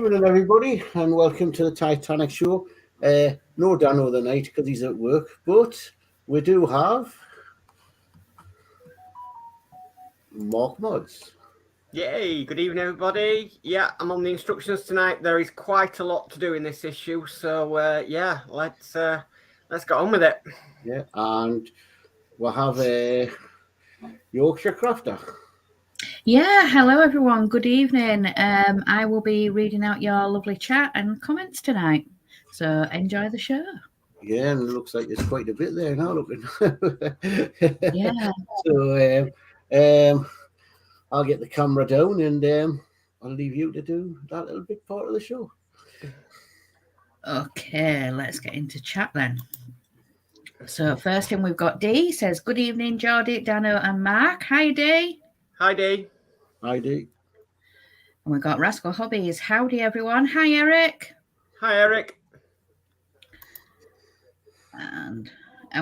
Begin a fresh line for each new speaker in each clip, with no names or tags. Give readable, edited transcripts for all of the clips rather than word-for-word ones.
evening, everybody, and welcome to the Titanic show. No Danno tonight because he's at work, but we do have Modz.
Yay, good evening, everybody. Yeah, I'm on the instructions tonight. There is quite a lot to do in this issue, so yeah, let's get on with it.
Yeah, and we'll have a Yorkshire Crafter.
Yeah, hello everyone. Good evening. I will be reading out your lovely chat and comments tonight. So enjoy the show.
Yeah, and it looks like there's quite a bit there now. Looking.
Yeah.
So I'll get the camera down and I'll leave you to do that little bit part of the show.
Okay, let's get into chat then. So first thing we've got D says, good evening, Geordie, Danno and Mark. Hi, D.
Hi, D.
Hi, D.
And we've got Rascal Hobbies. Howdy, everyone. Hi, Eric.
Hi, Eric.
And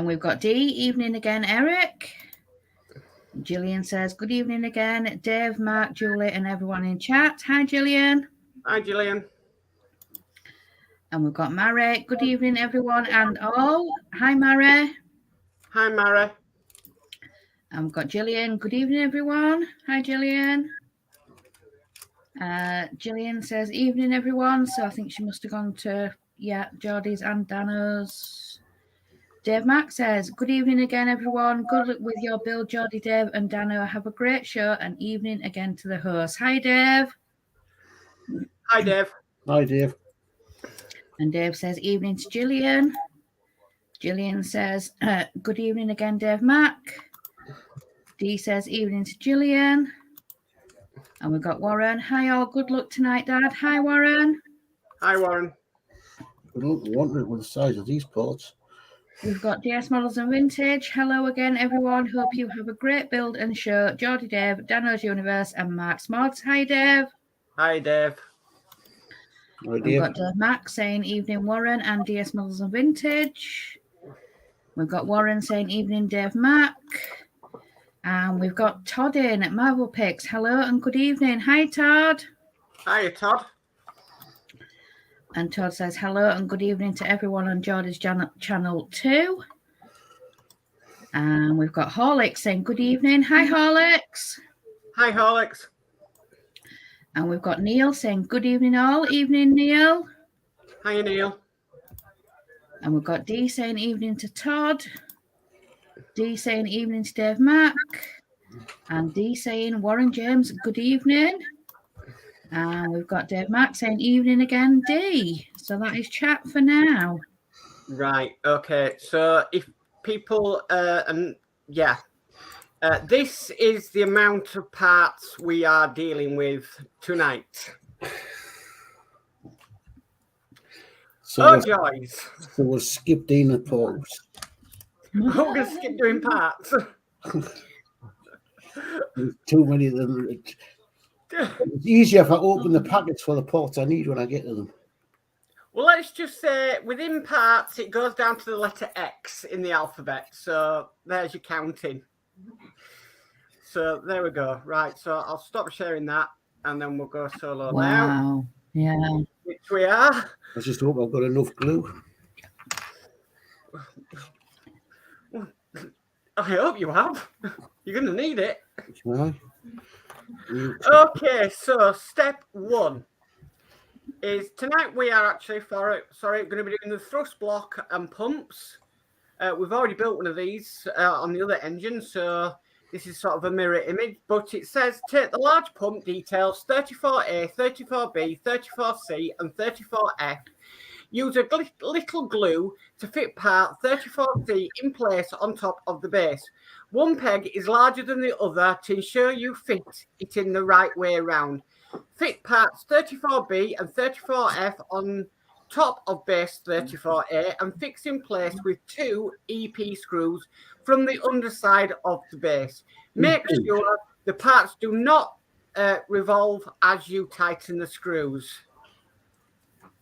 we've got D. Evening again, Eric. Gillian says, good evening again, Dave, Mark, Julie, and everyone in chat. Hi, Gillian.
Hi, Gillian.
And we've got Mary. Good evening, everyone and all. Hi, Mary.
Hi, Mary.
And we've got Gillian. Good evening, everyone. Hi, Gillian. Gillian says, evening, everyone. So I think she must have gone to, Geordie's and Danno's. Dave Mack says, good evening again, everyone. Good luck with your build, Geordie, Dave and Danno. Have a great show and evening again to the host. Hi, Dave.
Hi, Dave.
Hi, Dave.
And Dave says, evening to Gillian. Gillian says, good evening again, Dave Mack. Dee says, evening to Gillian. And we've got Warren. Hi, all. Good luck tonight, Dad. Hi, Warren.
Hi, Warren.
Good luck. I wonder with the size of these pots.
We've got DS Models and Vintage. Hello again, everyone. Hope you have a great build and show. Geordie Dave, Danno's Universe, and Mark's Mods. Hi, Dave.
Hi, Dave.
Hi, Dave.
We've got Dave Mack saying evening, Warren, and DS Models and Vintage. We've got Warren saying evening, Dave Mack. And we've got Todd in at Marvel Picks. Hello and good evening. Hi, Todd.
Hi, Todd.
And Todd says hello and good evening to everyone on Geordie's channel too. And we've got Horlix saying good evening. Hi, Horlix.
Hi, Horlix.
And we've got Neil saying good evening all. Evening, Neil.
Hi, Neil.
And we've got Dee saying evening to Todd. Dee saying evening to Dave Mack. And Dee saying Warren James, good evening. And we've got Dave Mack saying evening again, D. So that is chat for now.
Right. Okay. So if people, this is the amount of parts we are dealing with tonight.
So
joys.
So we'll skip doing the pots.
We're going to skip doing parts.
There's too many of them. It's easier if I open the packets for the pots I need when I get to them.
Well, let's just say within parts, it goes down to the letter X in the alphabet. So there's your counting. So there we go. Right. So I'll stop sharing that and then we'll go solo now.
Wow. Yeah.
Which we are.
I just hope I've got enough glue.
I hope you have. You're going to need it.
Right.
Okay, so step one is tonight we are actually going to be doing the thrust block and pumps. We've already built one of these on the other engine, so this is sort of a mirror image, but it says take the large pump details 34A, 34B, 34C and 34F. Use a little glue to fit part 34C in place on top of the base. One peg is larger than the other to ensure you fit it in the right way around. Fit parts 34B and 34F on top of base 34A and fix in place with 2 EP screws from the underside of the base. Make sure the parts do not revolve as you tighten the screws.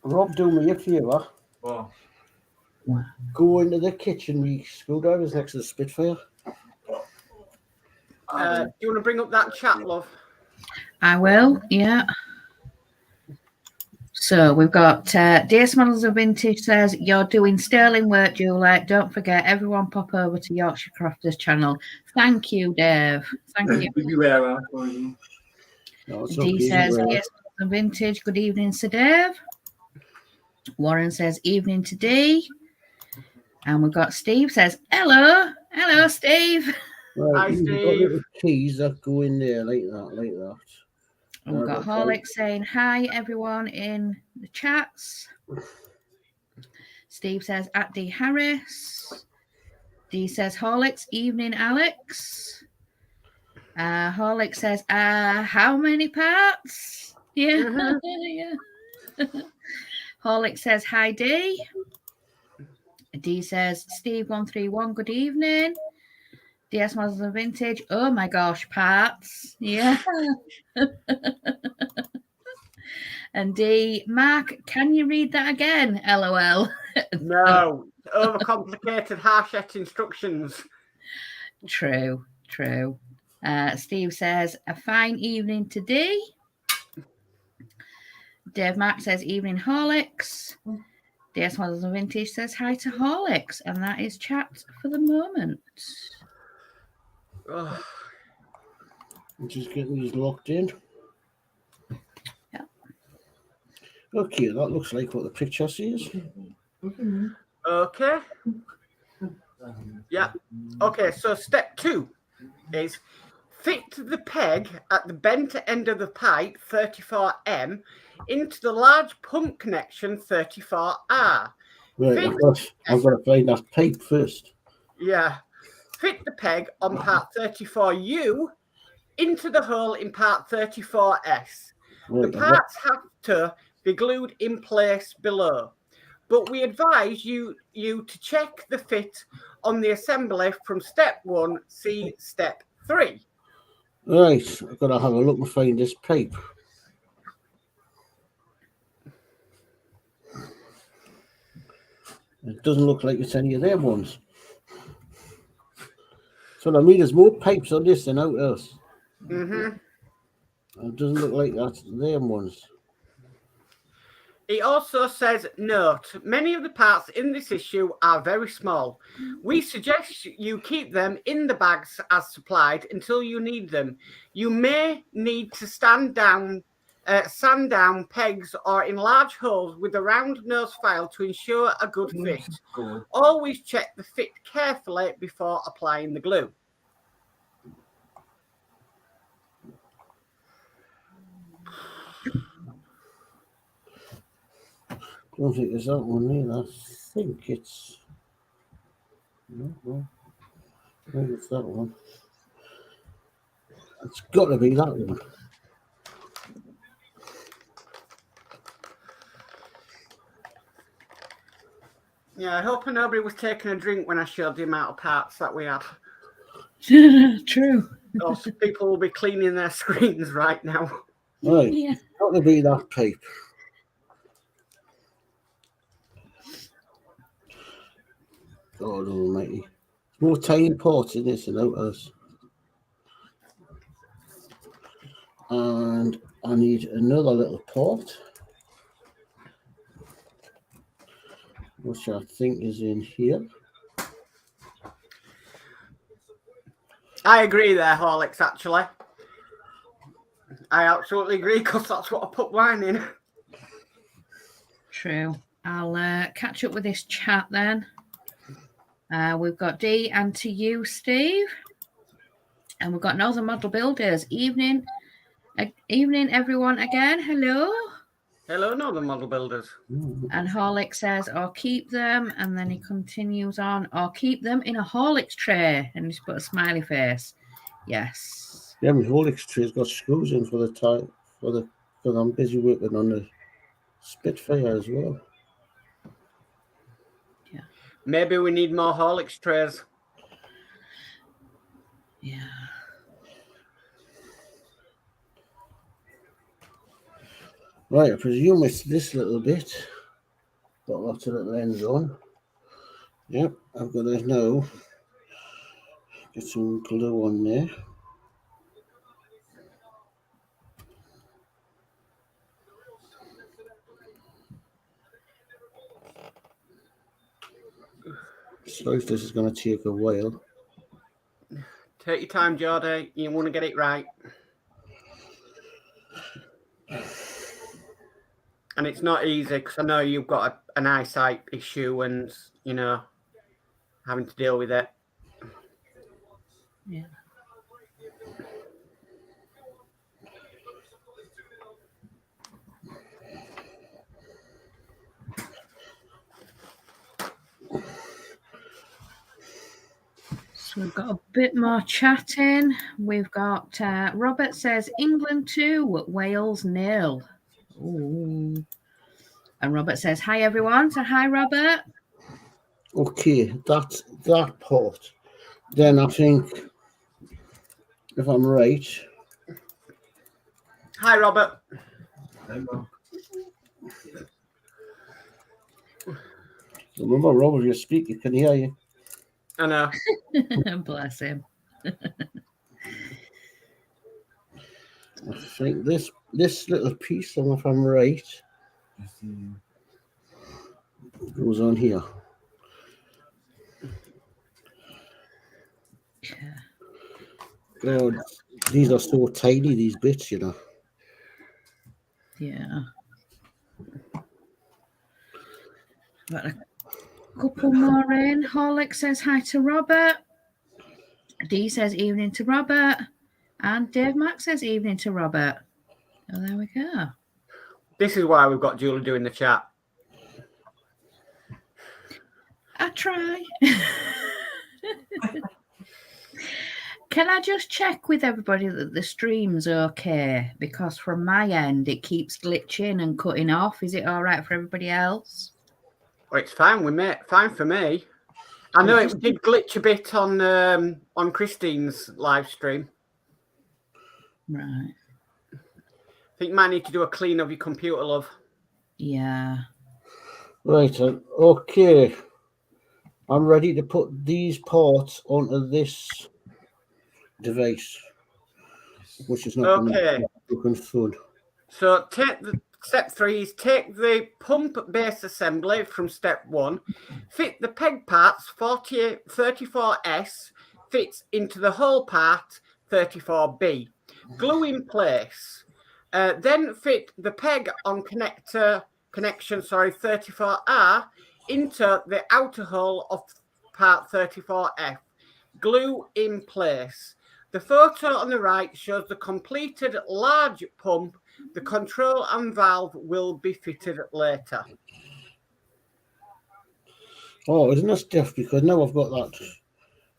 Rob, do me a favour.
Wow.
Go into the kitchen with screwdrivers next to the Spitfire.
Do you want to bring up that chat, love?
I will, yeah. So we've got DS Models of Vintage says, you're doing sterling work, Julie. Don't forget, everyone pop over to Yorkshire Crafter's channel. Thank you, Dave. Thank you. D says, DS Models of Vintage, good evening, Sir Dave. Warren says, evening to D. And we've got Steve says, hello. Hello, Steve.
Right,
Hi,
you've got
Steve.
little keys that go in there like that.
And we've got Horlix saying, hi, everyone in the chats. Steve says, at D Harris. D says, Horlix, evening, Alex. Horlix says, how many parts? Yeah. Yeah. Horlix says, hi, D. D says, Steve131, good evening. DS Models and Vintage, oh my gosh, parts. Yeah. And D, Mark, can you read that again? LOL.
No, overcomplicated, harsh instructions.
True. Steve says, a fine evening to D. Dave Mark says, evening, Horlicks. DS Models and Vintage says, hi to Horlicks. And that is chat for the moment.
Oh.
I'm just getting these locked in.
Yeah.
Okay, that looks like what the picture says.
Okay. Yeah. Okay, so step 2 is fit the peg at the bent end of the pipe 34M into the large pump connection 34R.
Right, I've got to find that pipe first.
Yeah. Fit the peg on part 34U into the hole in part 34S.
Right,
The parts have to be glued in place below, but we advise you to check the fit on the assembly from step 1, see step 3.
Right, I've got to have a look and find this pipe. It doesn't look like it's any of their ones. So I mean, there's more pipes on this than out else.
Mm-hmm.
It doesn't look like that's their ones.
It also says, note, many of the parts in this issue are very small. We suggest you keep them in the bags as supplied until you need them. You may need to sand down pegs or enlarge holes with a round nose file to ensure a good fit. Always check the fit carefully before applying the glue.
I don't think there's that one either. I think it's... No. I think it's that one. It's got to be that one.
Yeah, I hope nobody was taking a drink when I showed the amount of parts that we had.
True.
Or people will be cleaning their screens right now.
Right,
Yeah.
it's got to be that pipe. God almighty. More tiny parts in this than out else. And I need another little pot, which I think is in here.
I agree there, Horlicks, actually. I absolutely agree, because that's what I put mine in.
True. I'll catch up with this chat then. We've got D and to you, Steve. And we've got Northern Model Builders. Evening, everyone again. Hello.
Hello, Northern Model Builders.
And Horlick says, or keep them. And then he continues on, or keep them in a Horlicks tray. And he's put a smiley face. Yes.
Yeah, my Horlicks tray's got screws in for the time, because I'm busy working on the Spitfire as well.
Yeah.
Maybe we need more Horlicks trays.
Yeah.
Right, I presume it's this little bit. Got lots of little ends on. Yep, I've got to now get some glue on there. Sorry if this is going to take a while.
Take your time, Geordie. You want to get it right. And it's not easy because I know you've got an eyesight issue and, you know, having to deal with it.
Yeah. So we've got a bit more chatting. We've got Robert says England 2, Wales 0. Ooh. And Robert says, hi, everyone. So hi, Robert.
Okay, that's that part. Then I think, if I'm right...
Hi, Robert.
Remember, Robert, you speak, you can hear you.
I know.
Bless him.
I think this little piece, and if I'm right, goes on here.
Yeah.
God, these are so tiny, these bits, you know.
Yeah. Got a couple more in. Horlix says hi to Robert. Dee says evening to Robert. And Dave Mack says evening to Robert. Oh, there we go.
This is why we've got Julie doing the chat.
I try. Can I just check with everybody that the stream's okay? Because from my end, it keeps glitching and cutting off. Is it all right for everybody else?
Well, it's fine with me. Fine for me. I know it did glitch a bit on Christine's live stream.
Right.
I think you might need to do a clean of your computer, love.
Yeah.
Right, okay. I'm ready to put these parts onto this device, which is not going to be looking fun.
So step 3 is take the pump base assembly from step 1, fit the peg parts 34S fits into the whole part 34B, glue in place, then fit the peg on connection 34R into the outer hole of part 34F, glue in place. The photo on the right shows the completed large pump. The control and valve will be fitted later.
Oh, isn't that stiff? Because now I've got that.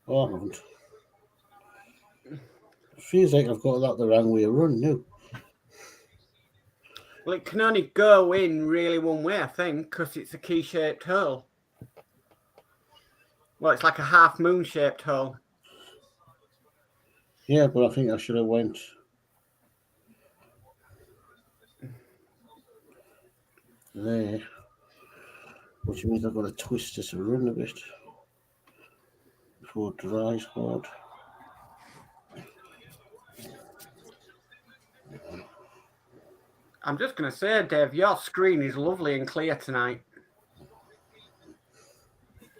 Oh, I haven't. It feels like I've got that the wrong way around now.
Well, it can only go in really one way, I think, because it's a key-shaped hole. Well, it's like a half moon-shaped hole.
Yeah, but I think I should have went. There. Which means I've got to twist this around a bit before it dries hard.
I'm just going to say, Dave, your screen is lovely and clear tonight.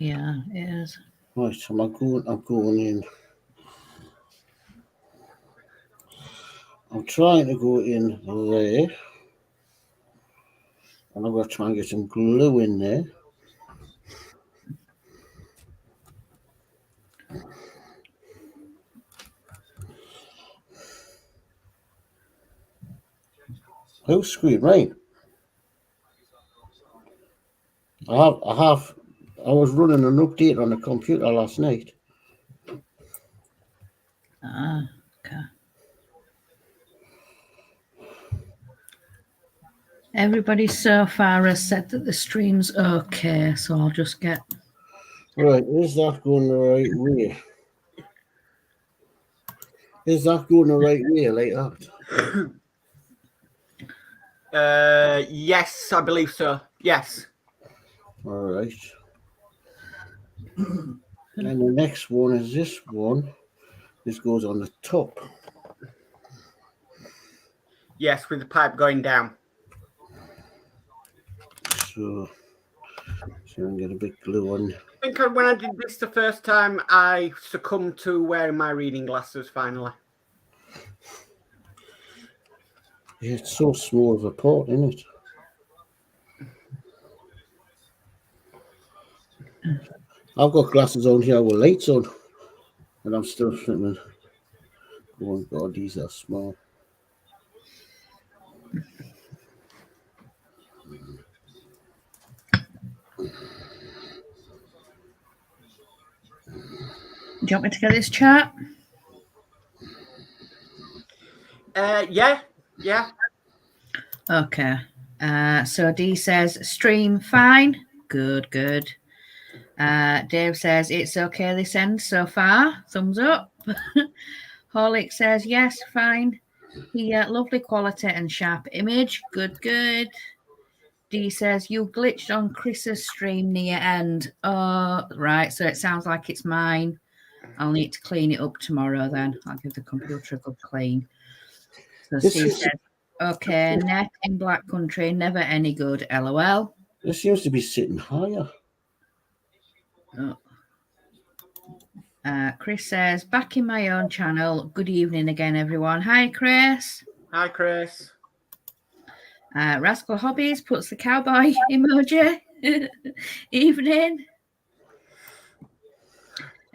Yeah, it is.
Right, so I'm going in. I'm trying to go in there. And I'm going to try and get some glue in there. Who's screen? Right. I was running an update on the computer last night.
Ah, okay. Everybody so far has said that the stream's okay, so I'll just get...
Right, is that going the right way? Is that going the right way like that?
Yes, I believe so. Yes.
All right. And the next one is this one. This goes on the top.
Yes, with the pipe going down.
So So I can get a bit glue on.
I think when I did this the first time, I succumbed to wearing my reading glasses finally.
Yeah, it's so small of a pot, isn't it? I've got glasses on here with lights on, and I'm still thinking, oh God, these are small.
Do you want me to get this chart?
Yeah.
Okay. So Dee says, stream fine. Good. Dave says, it's okay this end so far. Thumbs up. Horlix says, yes, fine. Yeah, lovely quality and sharp image. Good. Dee says, you glitched on Chris's stream near end. Oh, right. So it sounds like it's mine. I'll need to clean it up tomorrow then. I'll give the computer a good clean. So Steve says, okay, net in Black Country, never any good, LOL.
It seems to be sitting higher.
Oh. Chris says, back in my own channel. Good evening again, everyone. Hi, Chris.
Hi, Chris.
Rascal Hobbies puts the cowboy emoji. Evening.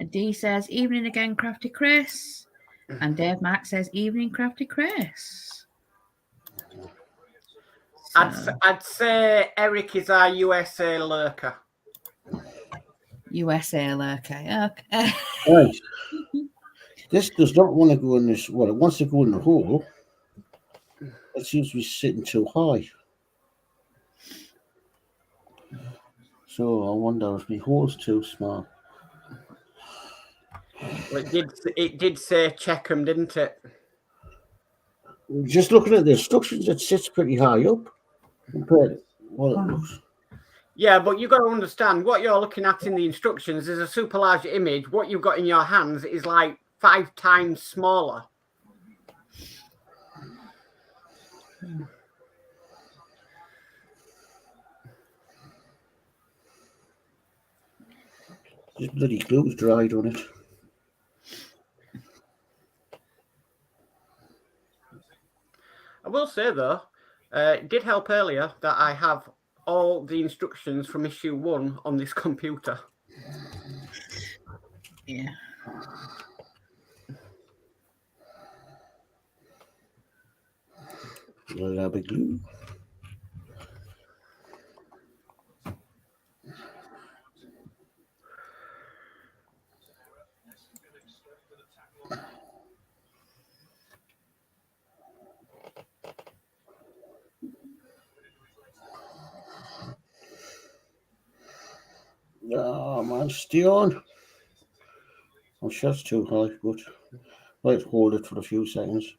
Dee says, evening again, Crafty Chris. And Dave Mack says, evening, Crafty Chris. So,
I'd say Eric is our USA lurker.
USA lurker. Okay.
Right. This does not want to go in this. Well, it wants to go in the hole. It seems to be sitting too high. So I wonder if the hole's too small.
Well, it did say check them, didn't it?
Just looking at the instructions, it sits pretty high up compared to what it looks.
Yeah, but you've got to understand what you're looking at in the instructions is a super large image. What you've got in your hands is like 5 times smaller.
This bloody glue's dried on it.
I will say, though, it did help earlier that I have all the instructions from issue 1 on this computer.
Yeah.
Well, big glue. Oh man, stay on. I'm sure it's too high, but let's hold it for a few seconds.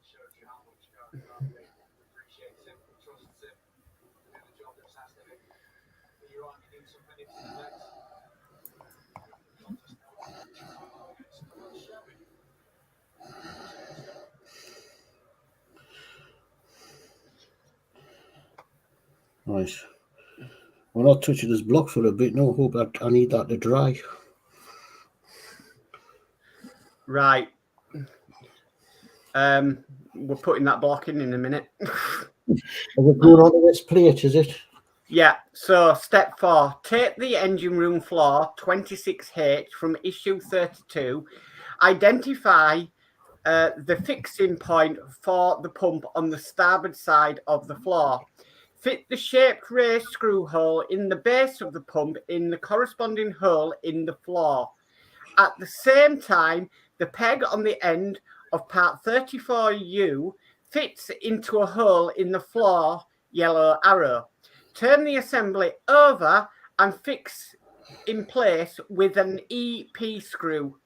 Right. We're not touching this block for a bit. No, hope I need that to dry.
Right. We're putting that block in a minute.
Are we going on to this plate, is it?
Yeah, so step 4, take the engine room floor 26H from issue 32, identify the fixing point for the pump on the starboard side of the floor. Fit the shaped raised screw hole in the base of the pump in the corresponding hole in the floor. At the same time, the peg on the end of part 34U fits into a hole in the floor, yellow arrow. Turn the assembly over and fix in place with an EP screw.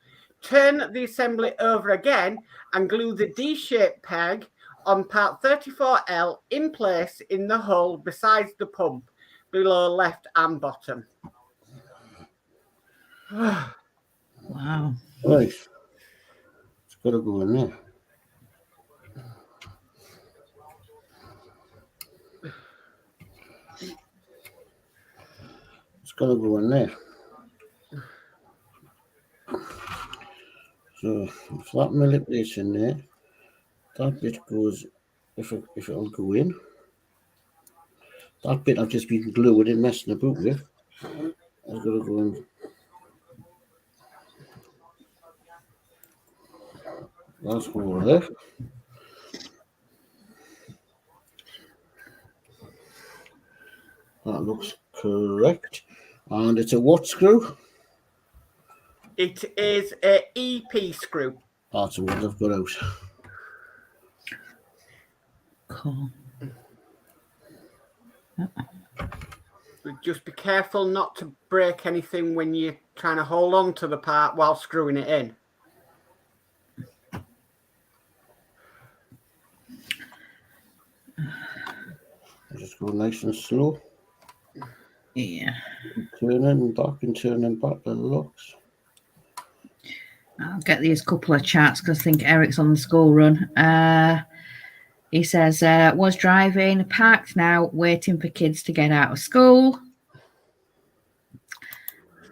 Turn the assembly over again and glue the D-shaped peg on part 34L in place in the hole besides the pump, below left and bottom.
Wow.
Right. It's got to go in there. It's going to go in there. So if that manipulates in there, that bit goes, if it'll go in. That bit I've just been gluing and messing about with. I've got to go in. That's over there. That looks correct. And it's a what screw?
It is a EP screw.
That's the one I've got out.
Cool.
Just be careful not to break anything when you're trying to hold on to the part while screwing it in.
Just go nice and slow.
Yeah.
Turning back and turning back the locks.
I'll get these couple of chats because I think Eric's on the school run. He says, was driving, parked now, waiting for kids to get out of school.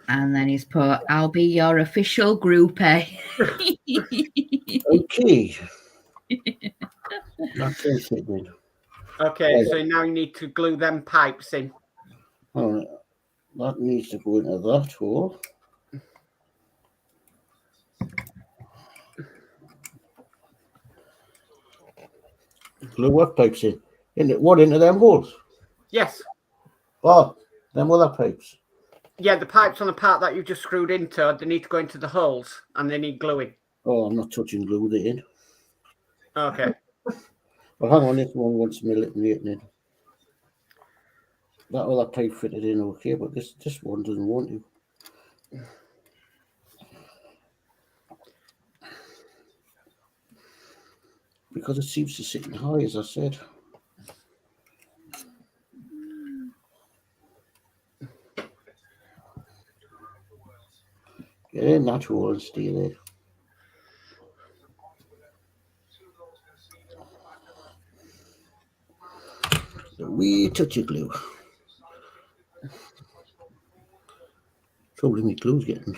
And then he's put, I'll be your official groupie.
Okay. That's it then.
Okay, so now you need to glue them pipes in.
All right. That needs to go into that hole. Glue what pipes in? Into them holes?
Yes.
Oh, them other pipes.
Yeah, the pipes on the part that you just screwed into, they need to go into the holes and they need gluing.
Oh, I'm not touching glue there in.
Okay.
Well, hang on, this one wants me letting in. That other pipe fitted in okay, but this one doesn't want to. Because it seems to sit high, as I said. Get in that hole and stay there. A wee touch of glue. Trouble my glue's getting.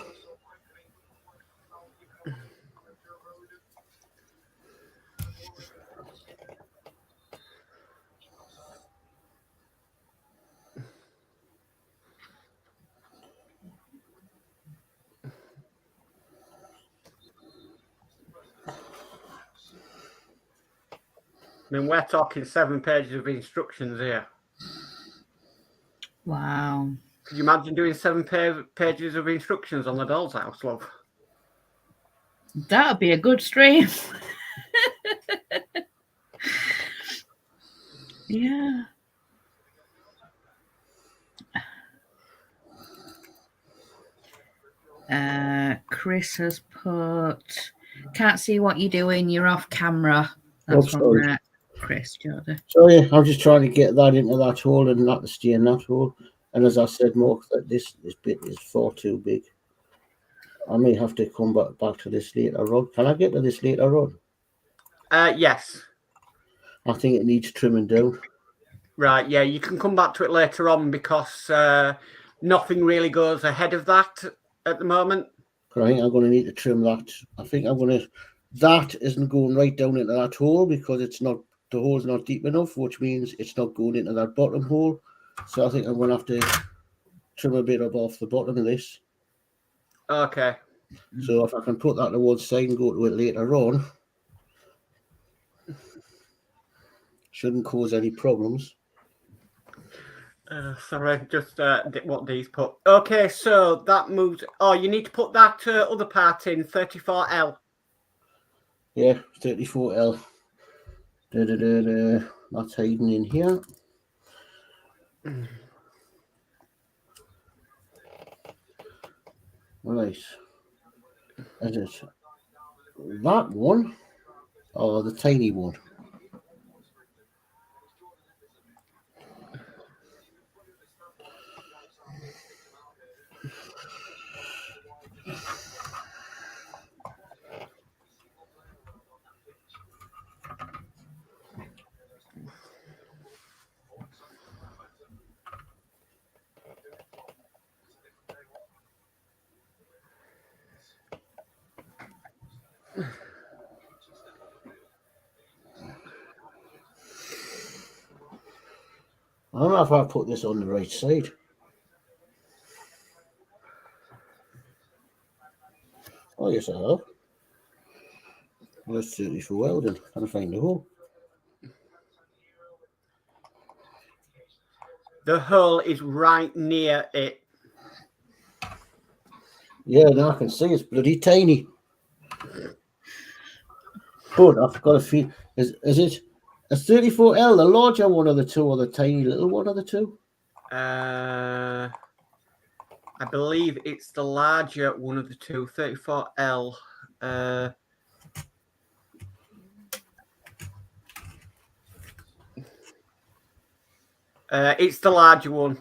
I mean, we're talking 7 pages of instructions here.
Wow.
Could you imagine doing 7 pages of instructions on the doll's house, love?
That would be a good stream. Yeah. Chris has put, can't see what you're doing, you're off camera. That's from Chris, Geordie.
Sorry, I'm just trying to get that into that hole and not to stay in that hole. And as I said, Mark, that this bit is far too big. I may have to come back to this later on. Can I get to this later on?
Yes.
I think it needs trimming down.
Right, yeah, you can come back to it later on because nothing really goes ahead of that at the moment.
But I think I'm going to need to trim that. I think that isn't going right down into that hole because the hole's not deep enough, which means it's not going into that bottom hole. So I think I'm going to have to trim a bit up off the bottom of this.
Okay.
So if I can put that to one side and go to it later on, shouldn't cause any problems.
Sorry, just what these put. Okay, so that moves. Oh, you need to put that other part in, 34L.
Yeah, 34L. That's hiding in here. Right. Is it that one or the tiny one? I don't know if I put this on the right side. Oh, yes, I have. Let's do it for welding. Trying to find the hole.
The hole is right near it.
Yeah, now I can see it's bloody tiny. But I've got a feel. Is it a 34L, the larger one of the two, or the tiny little one of the two?
I believe it's the larger one of the two, 34L. It's the larger one.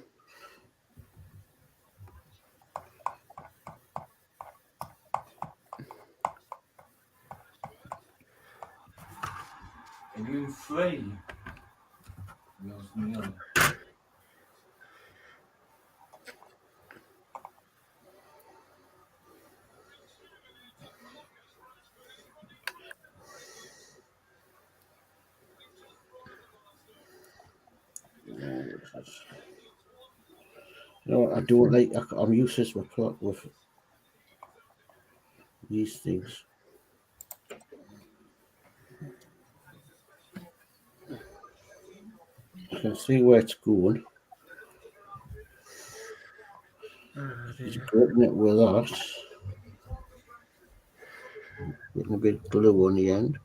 Are you free? No.
No, I don't like. I'm useless with these things. I can see where it's going. Just gripping it with that. Getting a bit of glue on the end.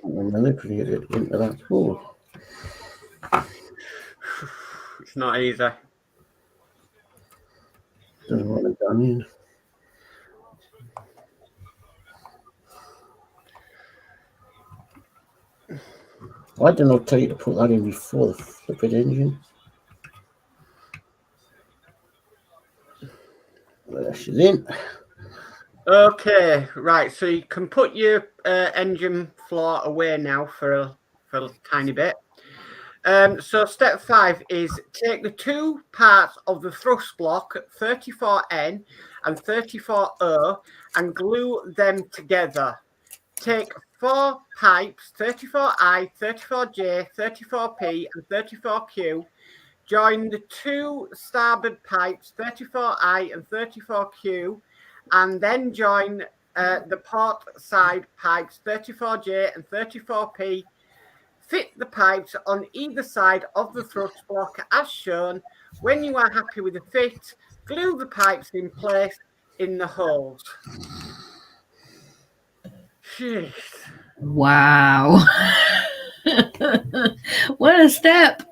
And manipulate it into that hole.
It's not easy.
Doesn't want it done in. Why didn't I tell you to put that in before the flipping engine? Well, she's in.
Okay, right. So you can put your engine floor away now for a tiny bit. So step 5 is take the two parts of the thrust block, 34N and 34O, and glue them together. Take 4 pipes, 34I, 34J, 34P, and 34Q. Join the two starboard pipes, 34I and 34Q, and then join the port side pipes, 34J and 34P. Fit the pipes on either side of the thrust block as shown. When you are happy with the fit, glue the pipes in place in the holes. Jeez.
Wow. What a step.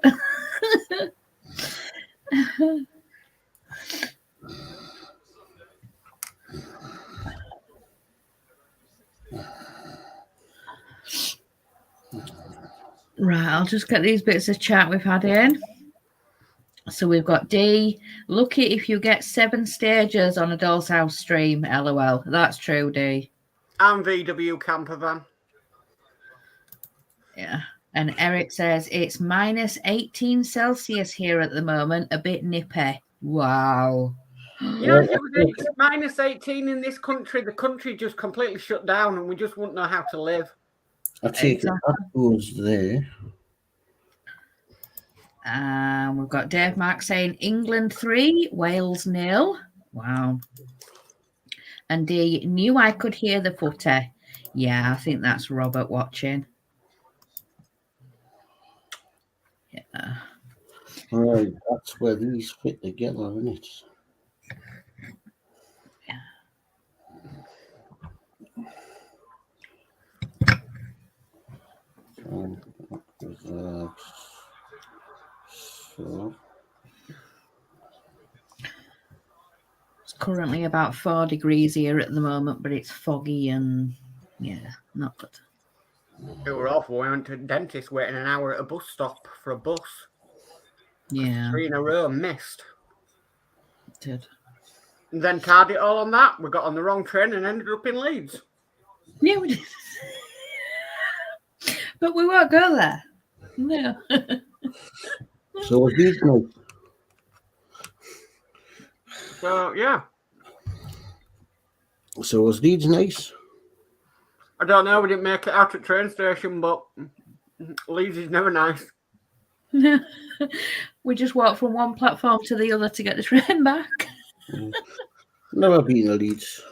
Right, I'll just get these bits of chat we've had in. So we've got D. Lucky if you get 7 stages on a Doll's House stream. LOL. That's true, D.
And VW camper van.
Yeah. And Eric says it's minus 18 Celsius here at the moment. A bit nippy. Wow.
You know, if it was minus 18 in this country, the country just completely shut down and we just wouldn't know how to live.
I take it that goes there.
We've got Dave Mark saying England 3, Wales 0. Wow. And D, knew I could hear the footy. Yeah, I think that's Robert watching. Yeah.
All right, that's where these fit together, isn't it?
Yeah.
So.
It's currently about 4 degrees here at the moment, but it's foggy and yeah, not good.
It were awful. We went to the dentist waiting an hour at a bus stop for a bus.
Yeah.
3 in a row missed.
It did.
then card it all on that. We got on the wrong train and ended up in Leeds.
Yeah, we did. But we won't go there. No.
So was Leeds nice?
So, yeah.
So was Leeds nice?
I don't know. We didn't make it out at train station, but Leeds is never nice.
We just walked from one platform to the other to get the train back.
Never been to Leeds.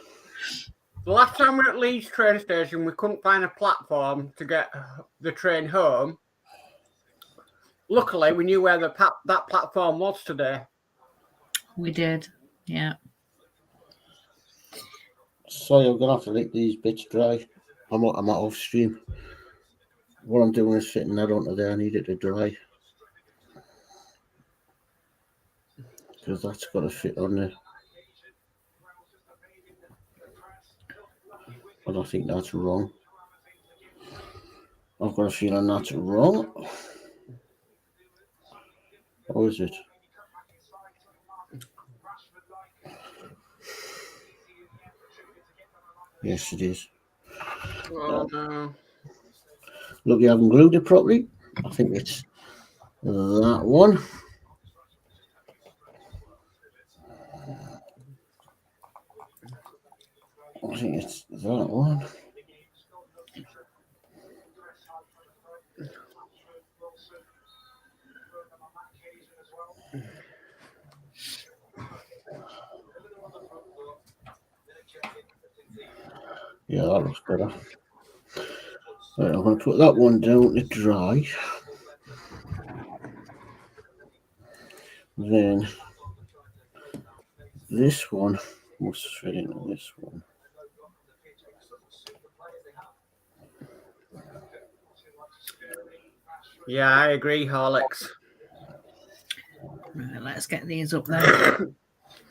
The last time we were at Leeds train station, we couldn't find a platform to get the train home. Luckily, we knew where that platform was today.
We did, yeah.
Sorry, I'm gonna have to let these bits dry. I'm out off stream. What I'm doing is fitting that onto there. I need it to dry because that's got to fit on there. But I think that's wrong. I've got a feeling that's wrong. Or is it? Yes, it is.
Oh, no.
Look, you haven't glued it properly. I think it's that one. I think it's that one. Yeah, that looks better. Right, I'm going to put that one down to dry. Then this one must fit into this one.
Yeah, I agree, Horlix.
Right, let's get these up there.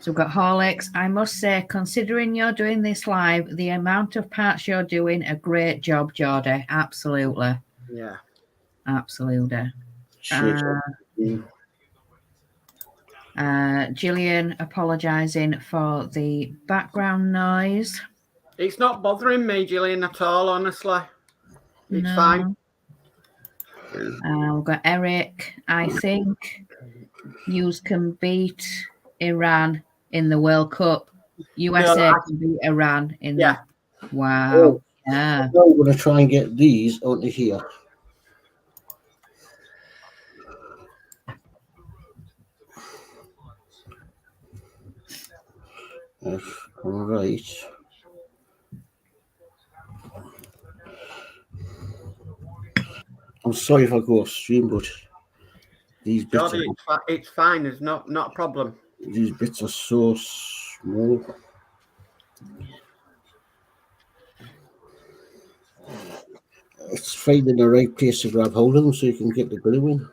So we've got Horlix. I must say, considering you're doing this live, the amount of parts you're doing, a great job, Geordie. Absolutely.
Yeah.
Absolutely.
Sure.
Gillian apologising for the background noise.
It's not bothering me, Gillian, at all, honestly. It's
No.
fine.
We've got Eric. I think you can beat Iran in the World Cup. USA can beat Iran in the... Wow.
Oh,
Yeah.
I'm going to try and get these onto here. That's right. I'm sorry if I go off stream, but these bits
Geordie, it's fine. It's not a problem.
These bits are so small. It's finding the right place to grab hold of them so you can get the glue in.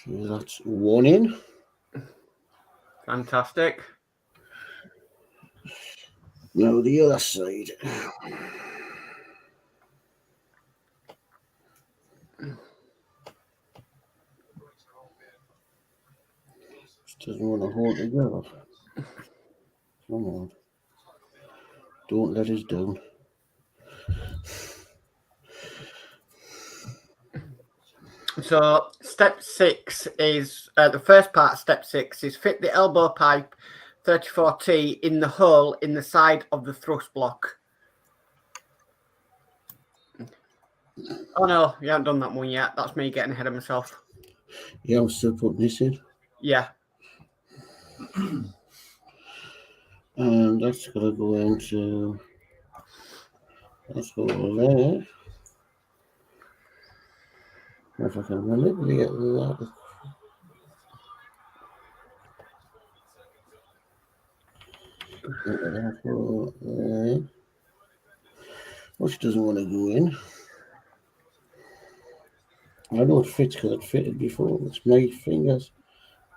Okay, that's one in.
Fantastic.
Now the other side. Just doesn't want to hold together. Come on. Don't let us down.
So step 6 is the first part of step 6 is fit the elbow pipe 34T in the hole in the side of the thrust block. Oh no, you haven't done that one yet. That's me getting ahead of myself.
Yeah, I'm still putting this in.
Yeah.
And that's going to go into... Let's go over there. If I can manipulate that. Which doesn't want to go in. I know it fits because it fitted before. It's my fingers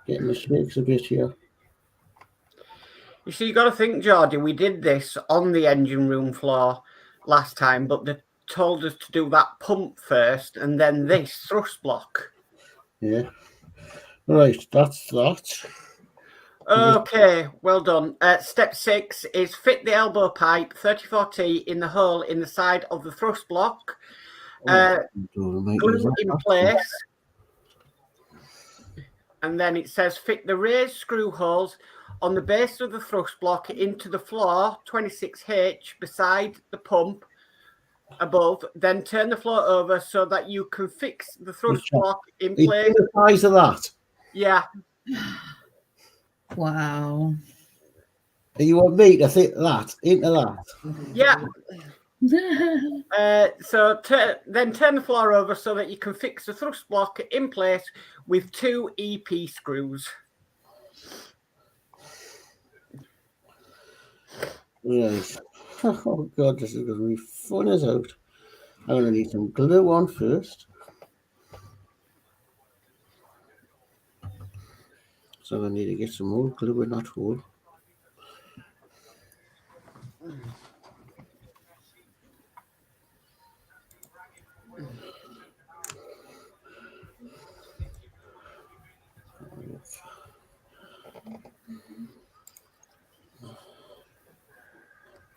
getting mistakes a bit here.
You see, you got to think, Geordie, we did this on the engine room floor last time, but they told us to do that pump first and then this thrust block.
Yeah. Right, that's that.
Okay, well done. Step 6 is fit the elbow pipe 34T in the hole in the side of the thrust block. Glue in place. And then it says fit the raised screw holes on the base of the thrust block into the floor 26H beside the pump above. Then turn the floor over so that you can fix the thrust block in place.
The size of that.
Yeah.
Wow.
You want me to fit that into that?
Yeah. So then turn the floor over so that you can fix the thrust block in place with 2 EP screws.
Right. Oh God, this is going to be fun as out. I'm going to need some glue on first. So I'm going to need to get some more glue in that hole.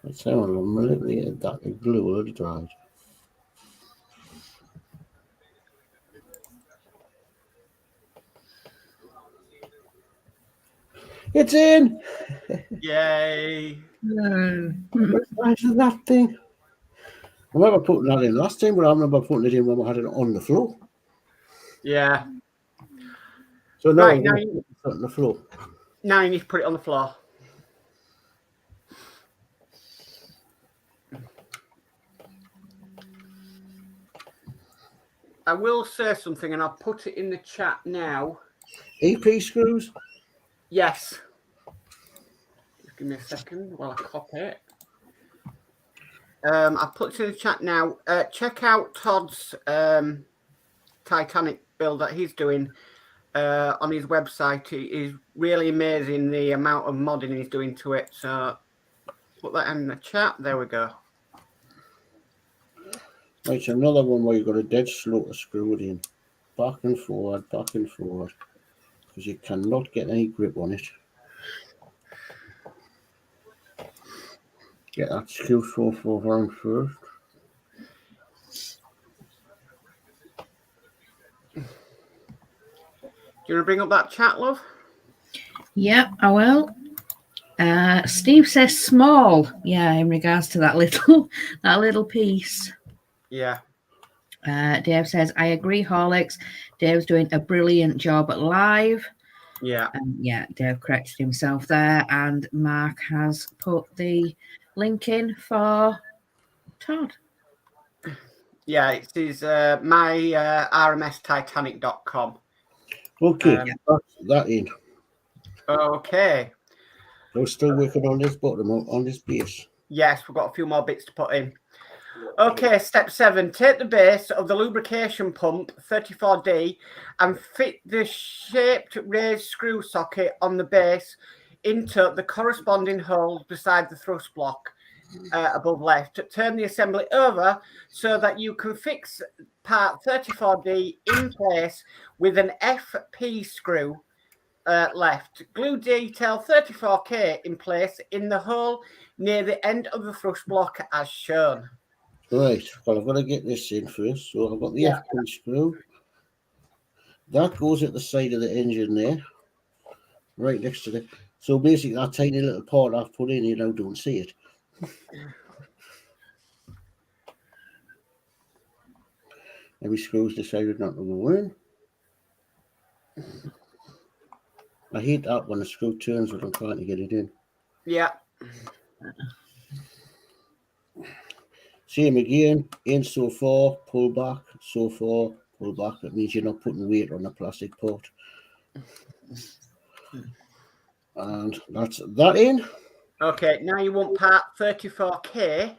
That's how I'm manipulating that the glue already dried. It's in!
Yay!
What's the size of that thing? I remember putting that in last time, but I remember putting it in when I had it on the floor.
Yeah.
So now
Right,
I'm going to put it on the floor.
Now you need to put it on the floor. I will say something and I'll put it in the chat now.
EP screws?
Yes. Just give me a second while I copy it. I'll put it in the chat now. Check out Todd's Titanic build that he's doing on his website. It is really amazing the amount of modding he's doing to it. So put that in the chat. There we go.
Right, so another one where you've got a dead slow to screw it in. Back and forward, because you cannot get any grip on it. Get that screw over on first.
Do you want to bring up that chat, love?
Yep, I will. Steve says small. Yeah, in regards to that little piece.
Yeah.
Dave says, I agree, Horlix. Dave's doing a brilliant job at live.
Yeah.
Yeah, Dave corrected himself there. And Mark has put the link in for Todd.
Yeah, it is my rmstitanic.com.
Okay, that's that in.
Okay.
We're still working on this bottom, on this base.
Yes, we've got a few more bits to put in. Okay, step 7. Take the base of the lubrication pump 34D and fit the shaped raised screw socket on the base into the corresponding holes beside the thrust block above left. Turn the assembly over so that you can fix part 34D in place with an FP screw left. Glue detail 34K in place in the hole near the end of the thrust block as shown.
Right, well, I've got to get this in first. So I've got the FP screw. That goes at the side of the engine there, right next to the... So basically, that tiny little part I've put in, you now don't see it. Every screw's decided not to go in. I hate that when the screw turns when I'm trying to get it in.
Yeah.
Same again, in so far, pull back, so far, pull back. It means you're not putting weight on the plastic pot. And that's that in.
Okay, now you want part 34K,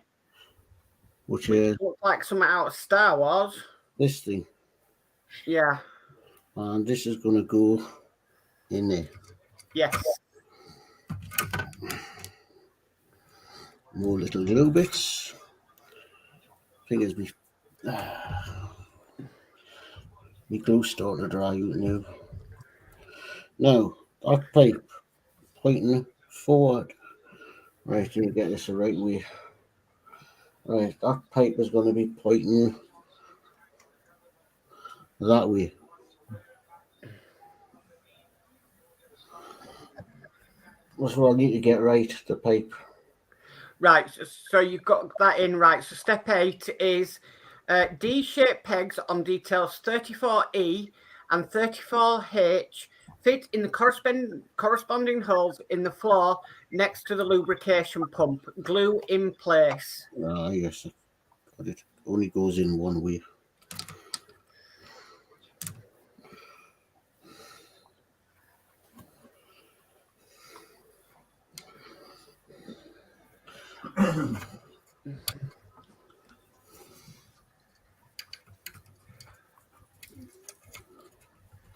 Which is
looks like something out of Star Wars.
this thing.
Yeah.
And this is going to go in there.
Yes.
More little glue bits. Thing is, my glue's starting to dry out now. Now, that pipe pointing forward. Right, let me get this the right way. Right, that pipe is going to be pointing that way. That's what I need to get right, the pipe.
Right, so you've got that in right. So step 8 is D-shaped pegs on details 34E and 34H fit in the corresponding holes in the floor next to the lubrication pump. Glue in place.
Ah, yes, but it only goes in one way.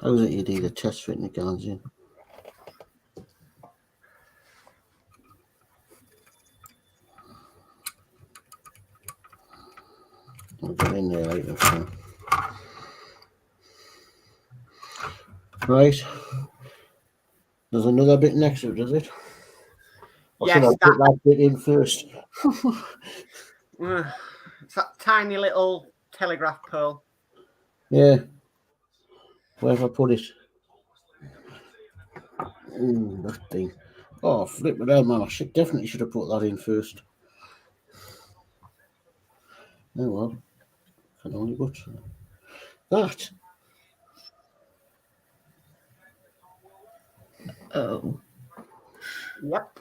How is it you need a test fitting the guns in? I'll get in there later. So. Right. There's another bit next to it, is it? Or
Yes,
should I put that bit in first?
It's that tiny little telegraph pole.
Yeah. Where have I put it? That thing. Oh, flip it out, man. I definitely should have put that in first. Oh well. Can only but that.
Oh.
Yep.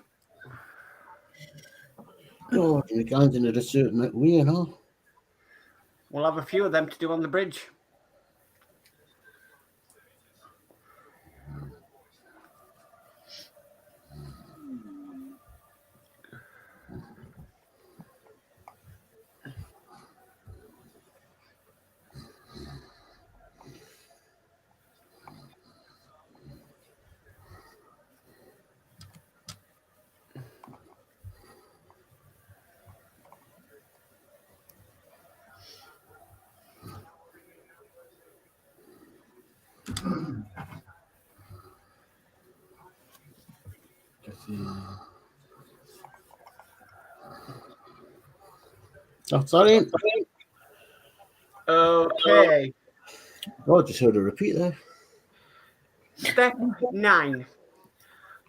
God, you can't in it a certain way, you know.
We'll have a few of them to do on the bridge.
That's that in.
Okay.
Oh, I just heard a repeat there.
Step 9.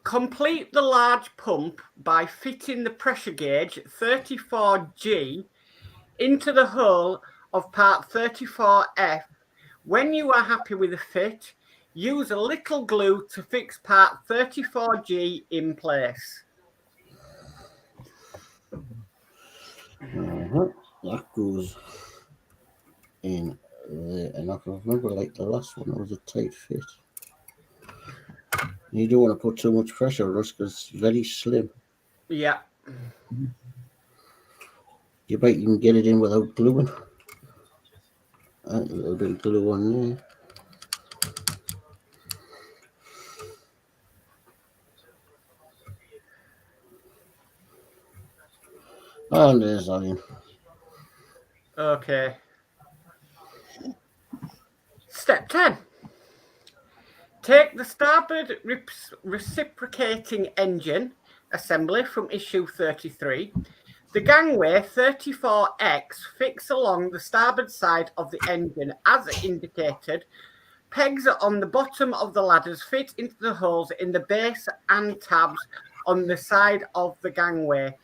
Complete the large pump by fitting the pressure gauge 34G into the hole of part 34F. When you are happy with the fit, use a little glue to fix part 34G in place.
That goes in there, and I can remember like the last one, it was a tight fit. You don't want to put too much pressure on us because it's very slim.
Yeah.
You bet you can get it in without gluing. A little bit of glue on there. And there's that in.
Okay. Step 10. Take the starboard reciprocating engine assembly from issue 33. The gangway 34X fix along the starboard side of the engine as indicated. Pegs on the bottom of the ladders fit into the holes in the base and tabs on the side of the gangway.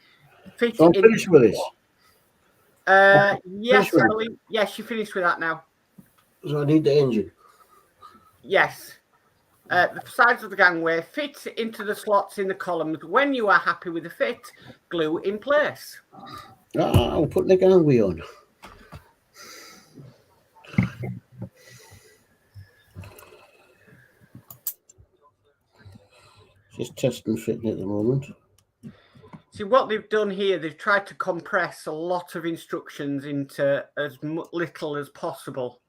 So I'm finished with this.
Yes, I believe. Yes, you finished with that now.
So I need the engine.
Yes. The sides of the gangway fit into the slots in the columns. When you are happy with the fit, glue in place.
I'm putting the gangway on. Just testing fitting at the moment.
See, what they've done here, they've tried to compress a lot of instructions into as little as possible.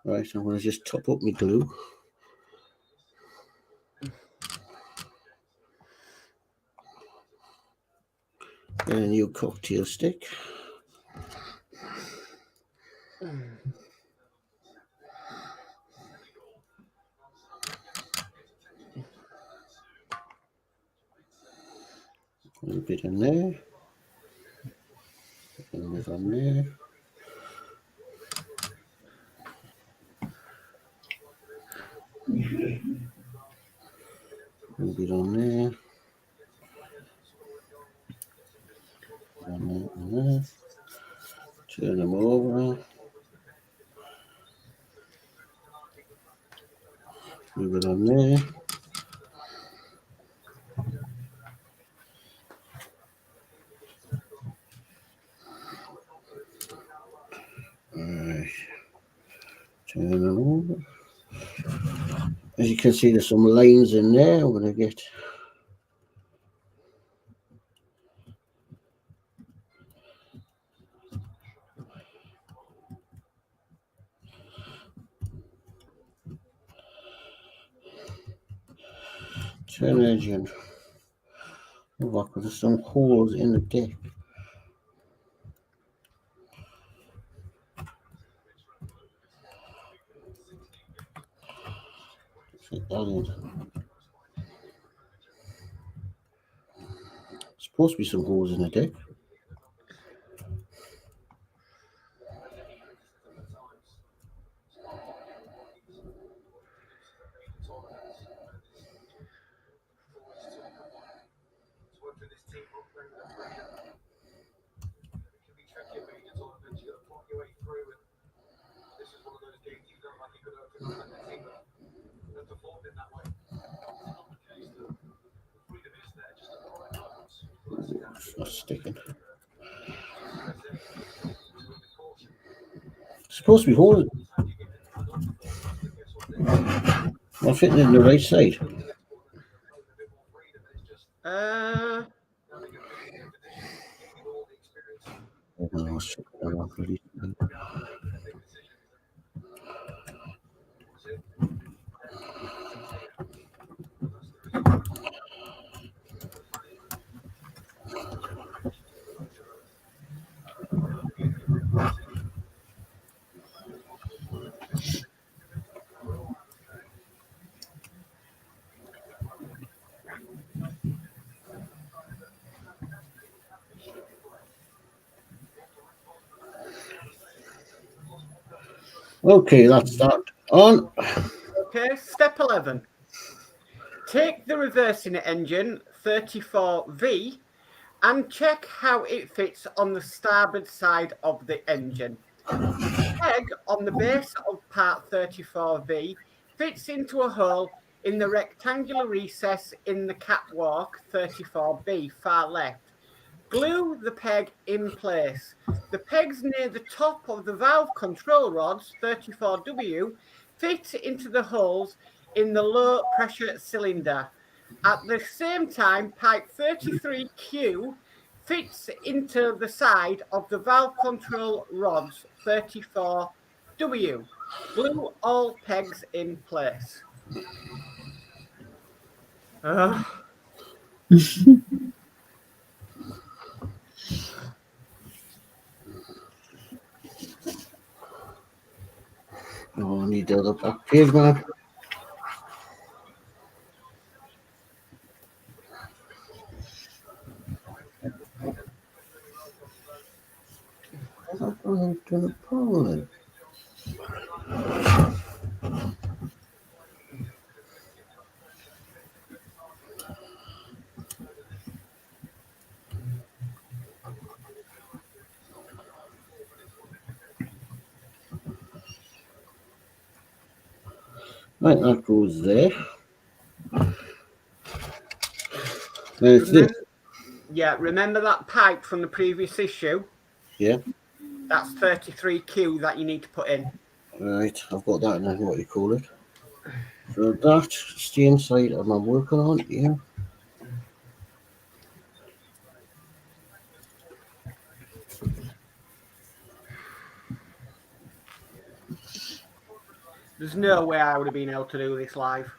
Right, I'm going to just top up my glue. And a new cocktail stick. A little bit in there. A little bit on there. A little bit on there. And there. Turn them over. A little bit on there. Alright. Turn them over. As you can see, there's some lines in there. I'm going to get turn engine. Look, there's some holes in the deck. Fit that in. Supposed to be some holes in the deck. It's not sticking. It's supposed to be holes. Not fitting in the right side. Okay, that's that on.
Okay, step 11. Take the reversing engine 34V and check how it fits on the starboard side of the engine. The peg on the base of part 34V fits into a hole in the rectangular recess in the catwalk 34B far left. Glue the peg in place. The pegs near the top of the valve control rods 34W fit into the holes in the low pressure cylinder. At the same time, pipe 33Q fits into the side of the valve control rods 34W. Glue all pegs in place.
Oh, I need the other back page, man. I'm going to the Poland. Right, that goes there.
Remember that pipe from the previous issue?
Yeah.
That's 33Q that you need to put in.
Right, I've got that in what you call it. So that's the inside I'm working on here.
There's no way I would have been able to do this live.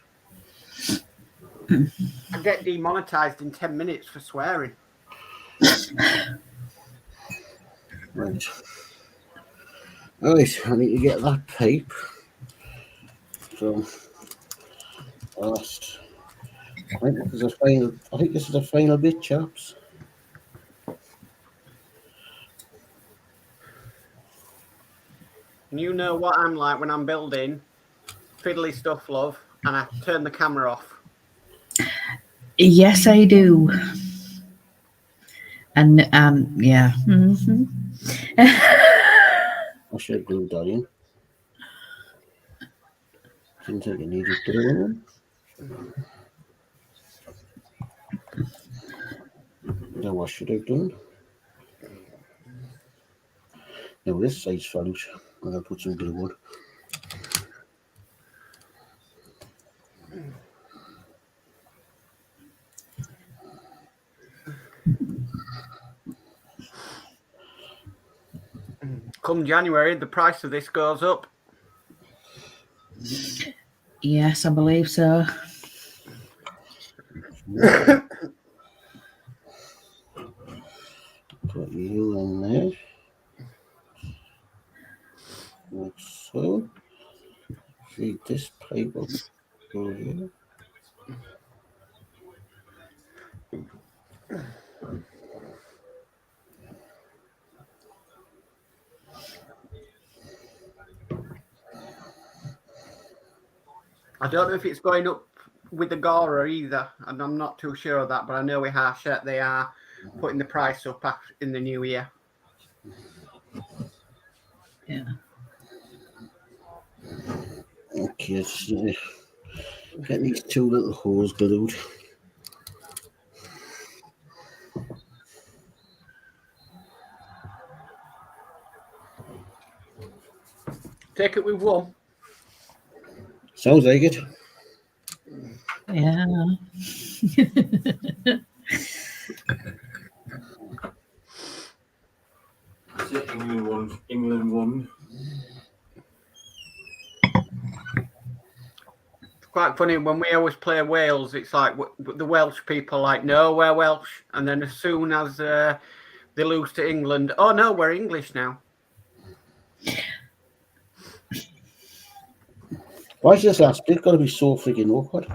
I'd get demonetized in 10 minutes for swearing.
Right. Right, I need to get that pipe. So, last. I think this is a final bit, chaps.
And you know what I'm like when I'm building fiddly stuff, love, and I turn the camera off.
Yes, I do. And yeah.
I should have glued that in. Didn't think I needed gluing. Now what should I have done? Now this side's fell out. I'm going to put some glue on.
Come January, the price of this goes up.
Yes, I believe so.
Put you in there. Like so. Feed this pipe up over here.
I don't know if it's going up with the Gora either, and I'm not too sure of that, but I know with Harshett they are putting the price up in the new year.
Yeah.
Okay, let's get these two little holes glued.
Take it with one.
Sounds like it.
Yeah.
England won.
It's quite funny when we always play Wales. It's like the Welsh people like, no, we're Welsh, and then as soon as they lose to England, oh no, we're English now.
Why is this last bit got to be so freaking awkward?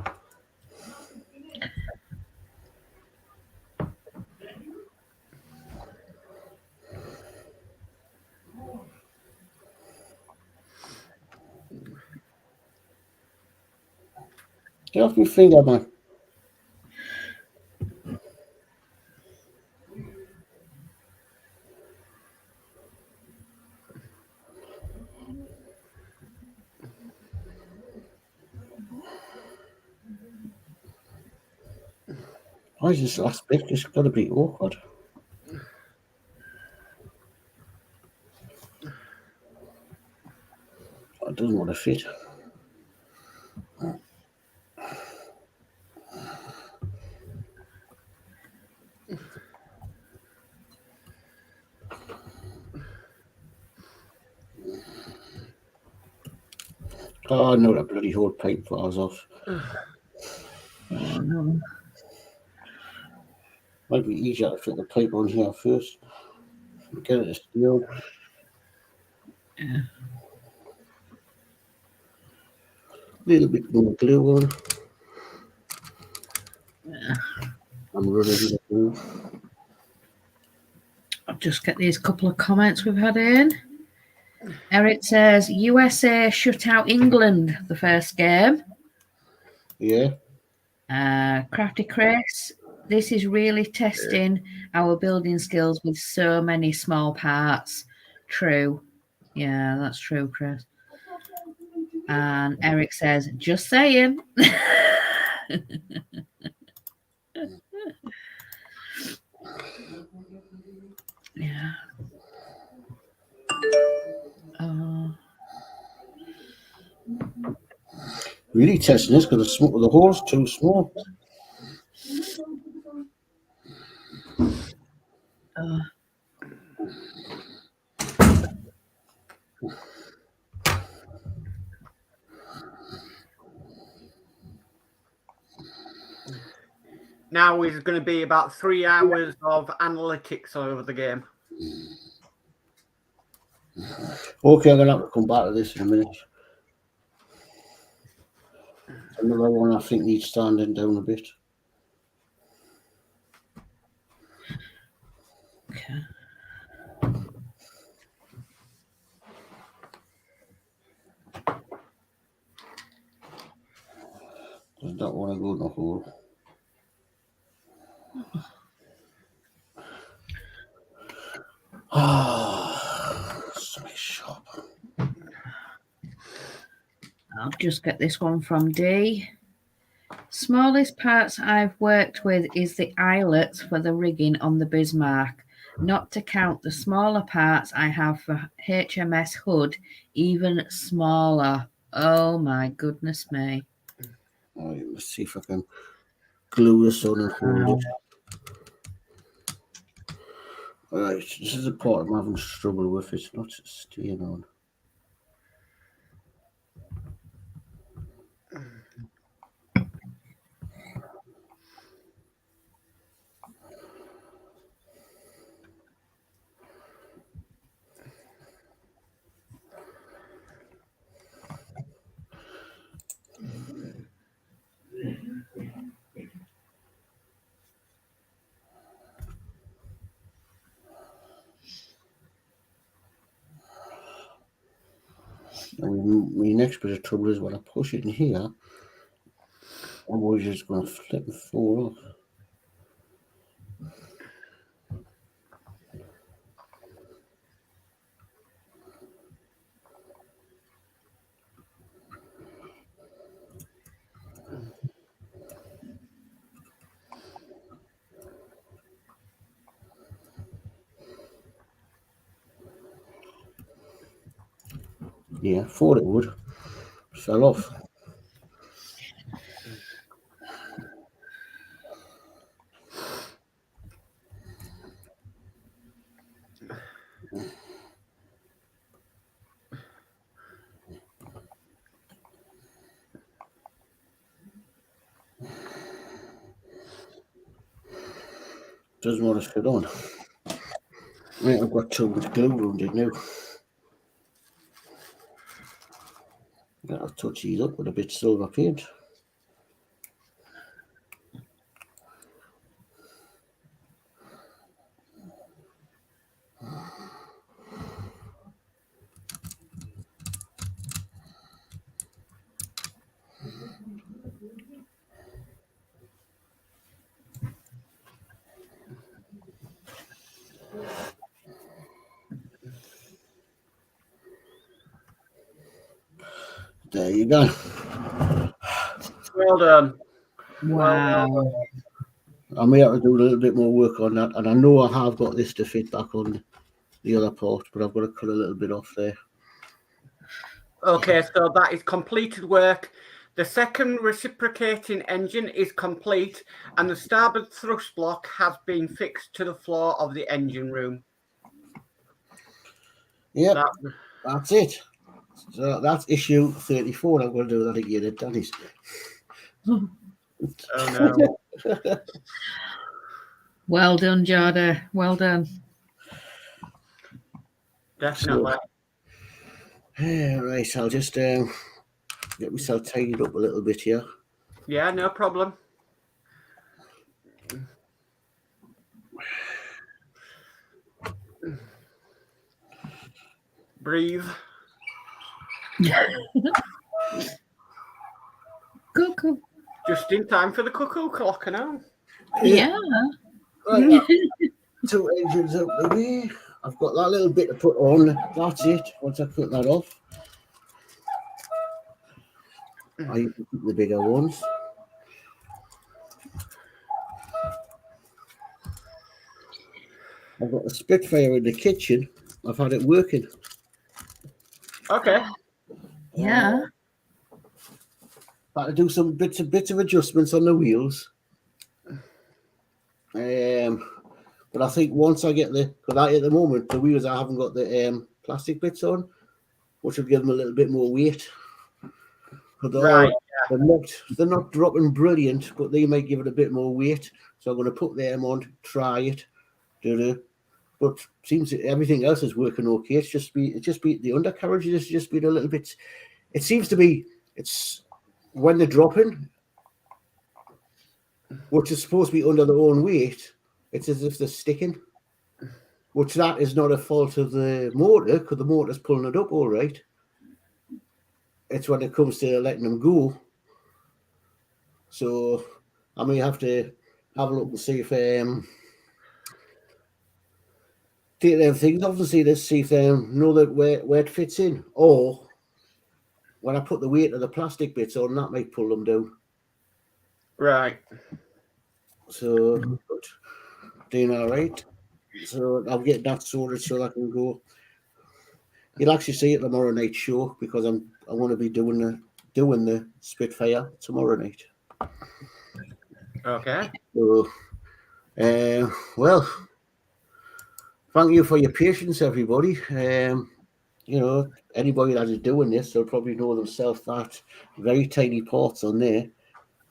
Get off my finger, man. Why is this last bit just got to be awkward? It doesn't want to fit. Oh no, that bloody whole pipe falls off.
Oh, no.
Might be easier to fit the pipe on here first. Get it sealed.
Yeah.
Little bit more glue on.
Yeah.
I'm running the glue.
I'll just get these couple of comments we've had in. Eric says USA shut out England the first game.
Yeah.
Crafty Chris, this is really testing our building skills with so many small parts. True. Yeah, that's true, Chris. And Eric says, just saying. Yeah.
Really testing this because the hole's too small.
now is going to be about 3 hours of analytics over the game.
Okay, I'm going to have to come back to this in a minute. Another one I think needs standing down a bit.
Okay.
Does not want to go in the hole. So sharp.
I'll just get this one from D. Smallest parts I've worked with is the eyelets for the rigging on the Bismarck, not to count the smaller parts I have for HMS Hood, even smaller. Oh my goodness me.
All right, let's see if I can glue this on and hold it. All right, this is the part I'm having trouble with. It's not staying on. My next bit of trouble is when I push it in here, I'm always just going to flip and fall off. Yeah, thought it would. Fell off. Doesn't want to fit on. Right, I've got too much glue around it now. I'll touch these up with a bit of silver paint. There you go.
Well done.
Wow.
I may have to do a little bit more work on that, and I know I have got this to fit back on the other part, but I've got to cut a little bit off there.
Okay, so that is completed work. The second reciprocating engine is complete, and the starboard thrust block has been fixed to the floor of the engine room.
Yep, that's it. So that's issue 34. I'm going to do that again at Danny's.
Oh no.
Well done, Geordie. Well done.
Definitely.
Right, I'll just get myself tidied up a little bit here.
Yeah, no problem. Breathe.
Cuckoo.
Just in time for the cuckoo clock now.
Yeah.
Right, 2 engines out the way. I've got that little bit to put on. That's it. Once I cut that off, I use the bigger ones. I've got the Spitfire in the kitchen. I've had it working.
Okay.
Yeah.
Had to do some bits of adjustments on the wheels. But I think once I get because at the moment the wheels I haven't got the plastic bits on, which will give them a little bit more weight.
Right.
They're not dropping brilliant, but they might give it a bit more weight. So I'm going to put them on, try it. But seems everything else is working okay. It's just the undercarriage has just been a little bit. It seems to be it's when they're dropping, which is supposed to be under their own weight. It's as if they're sticking, which that is not a fault of the motor because the motor's pulling it up all right. It's when it comes to letting them go. So I may have to have a look and see if take them things off and see if they know that where it fits in, or when I put the weight of the plastic bits on, that might pull them down.
Right.
So, but doing all right. So I'll get that sorted so that I can go. You'll actually see it tomorrow night show because I want to be doing the Spitfire tomorrow night.
Okay.
So, well. Thank you for your patience, everybody. Anybody that is doing this, they'll probably know themselves that very tiny parts on there.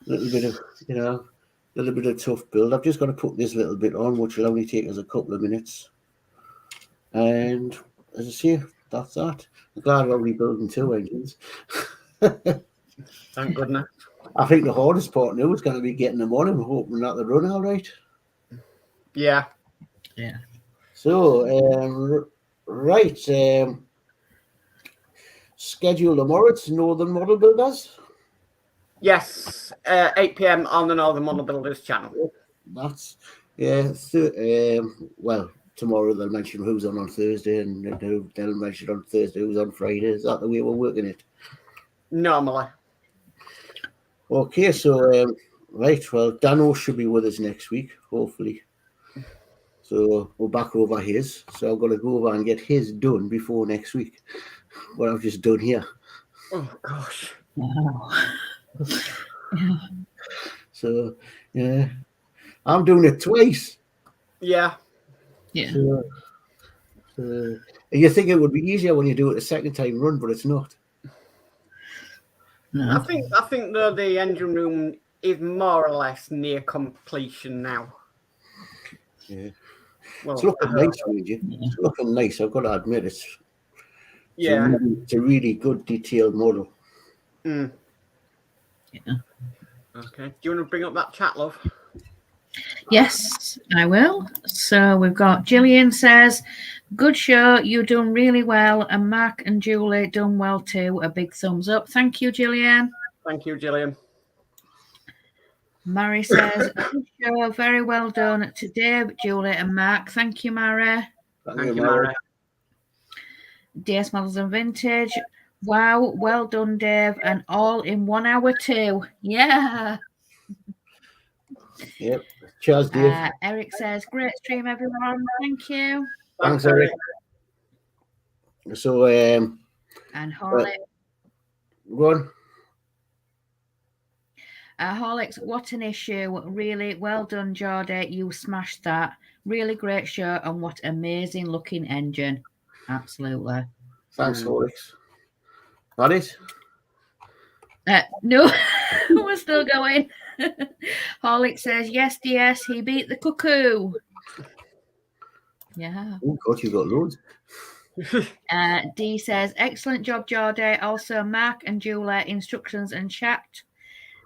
A little bit of tough build. I've just got to put this little bit on, which will only take us a couple of minutes. And as I say, that's that. I'm glad we're only building 2 engines.
Thank goodness.
I think the hardest part now is going to be getting them on and hoping that they run all right.
Yeah.
Yeah.
So, right. Schedule tomorrow. It's Northern Model Builders.
Yes, 8 p.m. on the Northern Model Builders channel.
That's well, tomorrow they'll mention who's on Thursday, and they'll mention on Thursday who's on Friday. Is that the way we're working it?
Normally.
Okay, so right. Well, Danno should be with us next week, hopefully. So we're back over his. So I'm going to go over and get his done before next week. What I've just done here.
Oh gosh.
Wow. Yeah.
So yeah, I'm doing it twice.
Yeah.
Yeah.
So, you think it would be easier when you do it a second time run, but it's not.
No.
I think the engine room is more or less near completion now.
Yeah.
Well,
It's looking nice, Luigi. It's looking nice. I've got to admit, it's a really good detailed model.
Mm.
Yeah.
Okay. Do you want to bring up that chat, love?
Yes, I will. So we've got Gillian says, good show, you done really well, and Mark and Julie done well too. A big thumbs up. Thank you, Gillian.
Thank you, Gillian.
Mary says, good show, very well done to Dave, Julie, and Mark. Thank you, Mary.
Thank you, Mary.
DS Models and Vintage. Wow, well done, Dave, and all in 1 hour too. Yeah.
Yep. Cheers, Dave.
Eric says, great stream, everyone. Thank you.
Thanks, Eric. So,
and Horlix.
Go on.
Horlix, what an issue. Really well done, Geordie. You smashed that. Really great show, and what amazing looking engine. Absolutely.
Thanks, Horlix. That it?
No, we're still going. Horlix says, yes, DS, he beat the cuckoo. Yeah.
Oh, God, you got loads.
D says, excellent job, Geordie. Also, Mark and Julie, instructions and chat.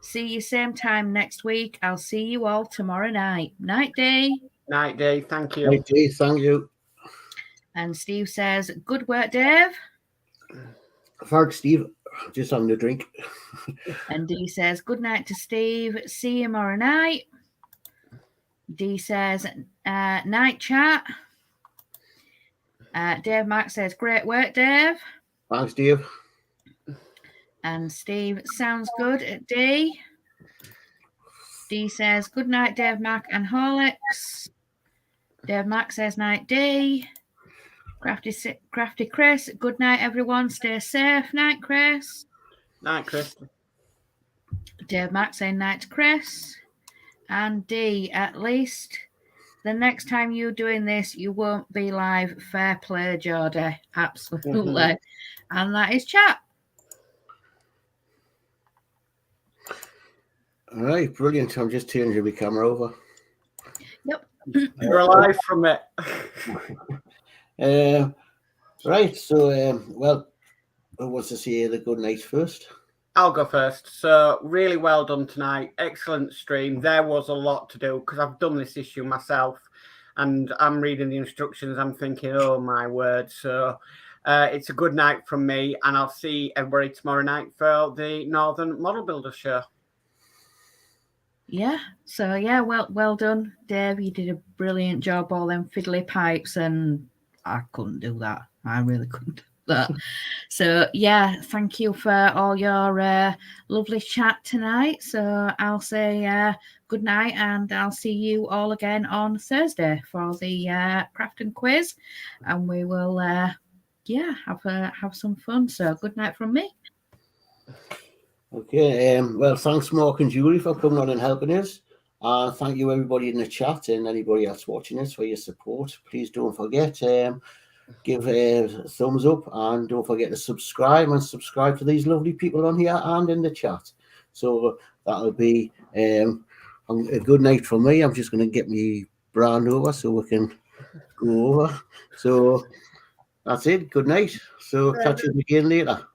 See you same time next week. I'll see you all tomorrow night. Night, D.
Night, Dave. Thank you.
Night, Dave. Thank you.
And Steve says, good work, Dave.
Thanks, Steve. Just having a drink.
And D says, good night to Steve. See you tomorrow night. D says, night chat. Dave Mark says, great work, Dave.
Thanks, Dave.
And Steve, sounds good at D. D says, good night, Dave Mark and Horlix. Dave Mark says, night, D. Crafty Chris, good night, everyone. Stay safe. Night, Chris.
Night, Chris.
Dave Mark saying night to Chris. And D, at least the next time you're doing this, you won't be live. Fair play, Geordie. Absolutely. And that is chat.
All right, brilliant. I'm just changing my camera over.
Yep.
You're alive from it.
Right, so, well, who wants to say the good night first?
I'll go first. So, really well done tonight. Excellent stream. There was a lot to do because I've done this issue myself and I'm reading the instructions. I'm thinking, oh my word. So, it's a good night from me, and I'll see everybody tomorrow night for the Northern Model Builder Show.
Yeah. So yeah, well done, Dave. You did a brilliant job. All them fiddly pipes, and I couldn't do that. I really couldn't do that. So yeah, thank you for all your lovely chat tonight. So I'll say good night, and I'll see you all again on Thursday for the craft and quiz, and we will have some fun. So good night from me.
Okay, well, thanks, Mark and Julie, for coming on and helping us. Thank you, everybody in the chat and anybody else watching us for your support. Please don't forget, give a thumbs up, and don't forget to subscribe to these lovely people on here and in the chat. So that'll be a good night for me. I'm just going to get me brand over so we can go over. So that's it. Good night. So catch you again later.